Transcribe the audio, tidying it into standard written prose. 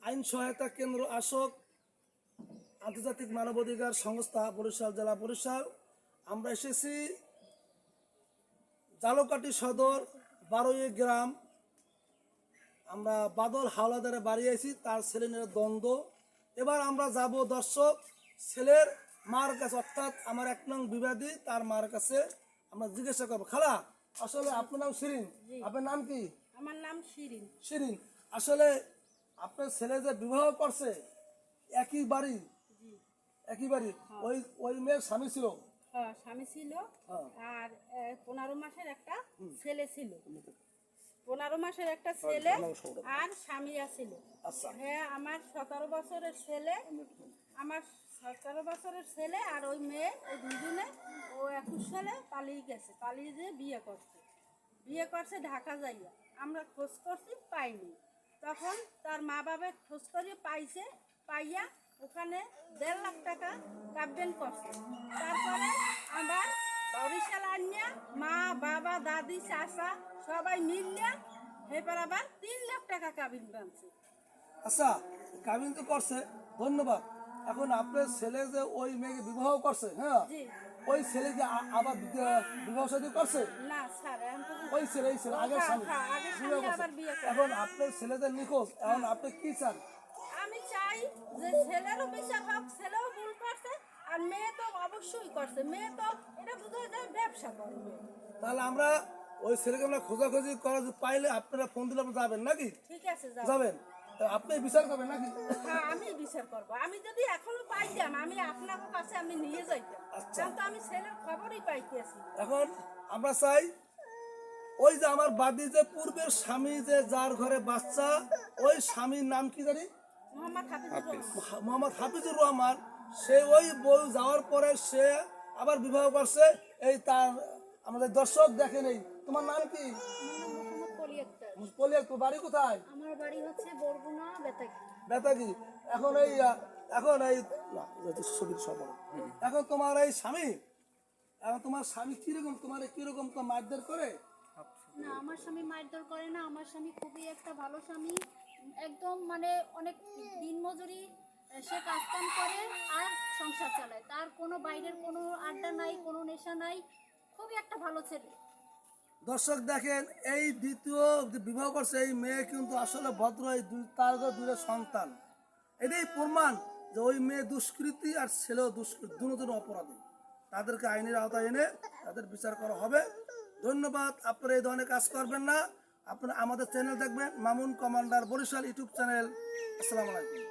আইন সহায়তা কেন্দ্র আশোক আন্তর্জাতিক মানবাধিকার সংস্থা বরিশাল জেলা বরিশাল। আমরা এসেছি জালকাঠি সদর 12 গ্রাম। আমরা বাদল হাওলাদারে বাড়ি আছি, তার ছেলে মেয়ের দ্বন্দ্ব। এবার আমরা যাব দর্শক ছেলের মার কাছে, অর্থাৎ আমার 1 নং বিবাদী তার মার কাছে আমরা জিজ্ঞাসা করবো। খালা, আসলে আপনার নাম শিরিন, আপনার নাম কি? আমার নাম শিরিন। শিরিন, আসলে আপনার ছেলে যে বিবাহ করছে একই বাড়ি, একই বাড়ি, ওই ওই মেয়ের স্বামী ছিল? হ্যাঁ, স্বামী ছিল। আর 15 মাসের একটা ছেলে ছিল। 15 মাসের একটা ছেলে আর স্বামী আছিল। আচ্ছা, হ্যাঁ, আমার 17 বছরের ছেলে, আমার 17 বছরের ছেলে আর ওই মেয়ে, ওই দুজনে ও 21 সালে পালিয়ে গেছে। পালিয়ে যেয়ে বিয়ে করছে ঢাকা যাইয়া। আমরা খোঁজ করছি, পাইনি। তখন তার মা বাবা খোঁজ করে পাইছে, পাইয়া ওখানে 1.5 লাখ টাকা কাব্যেন করছে। তারপরে আবার বরিশাল আনিয়া মা বাবা দাদি চাচা সবাই মিললে এবার আবার 3 লাখ টাকা কাবিন বানছে। আচ্ছা, কাবিন তো করছে, ধন্যবাদ। এখন আপনার ছেলে যে ওই মেয়েকে বিবাহ করছে, হ্যাঁ, জি ওই ছেলে কি আবার বিবাহ শাদী করছে? না স্যার, এখন তো ওই ছেলে আগের স্বামী আগের বিবাহ স্বামী করছে। আবার বিয়ে করে। এখন আপনার ছেলেদের নিখোঁজ, এখন আপনি কি চান? আমি চাই যে ছেলেরও বিচার হোক, ছেলেও ভুল করছে আর মেয়ে তো অবশ্যই করছে। মেয়ে তো এটা বুঝে যায় ব্যবসা করবে। তাহলে আমরা ওই ছেলেকে আমরা খোঁজাখুঁজি করা পাইলে আপনারা ফোন দিলে আপনি যাবেন নাকি? ঠিক আছে, যাও। যাবেন? তা আপনি বিচার করবেন নাকি? হ্যাঁ, আমি বিচার করব। আমি যদি এখনো পাইতাম, আমি আপনার কাছে আমি নিয়ে যাইতাম। আচ্ছা। কারণ তো আমি ছেলের খবরই পাইতেছি। এখন আমরা চাই ওই যে আমার বাদী যে পূর্বের স্বামী যে যার ঘরে বাচ্চা, ওই স্বামীর নাম কি জানি? মোহাম্মদ হাফিজুর রহমান। মোহাম্মদ হাফিজুর রহমান। সে ওই বউ যাওয়ার পরে সে আবার বিবাহ করছে। এই তার আমাদের দর্শক দেখেন, এই তোমার নাম কি? মোহাম্মদ কলি আক্তার। পলিয়া, তোর বাড়ি কোথায়? আমার বাড়ি হচ্ছে বরগুনা বেতাকি। বেতাগি। এখন এই এখন এই না, এটা ছবির সব বড়। এখন তোমার এই স্বামী, এখন তোমার স্বামী কিরকম, তোমার কিরকম তো মারধর করে? না, আমার স্বামী মারধর করে না। আমার স্বামী খুবই একটা ভালো স্বামী। একদম মানে অনেক দিনমজুরি সে কাজকাম করে আর সংসার চালায়। তার কোনো বাইরের কোনো আড্ডা নাই, কোনো নেশা নাই। খুবই একটা ভালো ছেলে। দর্শক দেখেন, এই দ্বিতীয় যে বিবাহ করছে এই মেয়ে কিন্তু আসলে ভদ্র, এই তার দুটো সন্তান। এটাই প্রমাণ যে ওই মেয়ে দুষ্কৃতি আর ছেলেও দুষ্কৃতি, দুজনের অপরাধী। তাদেরকে আইনের আওতায় এনে তাদের বিচার করা হবে। ধন্যবাদ। আপনারা এই ধরনের কাজ করবেন না। আপনারা আমাদের চ্যানেল দেখবেন, Mamun commander Barishal YouTube channel. আসসালামু আলাইকুম।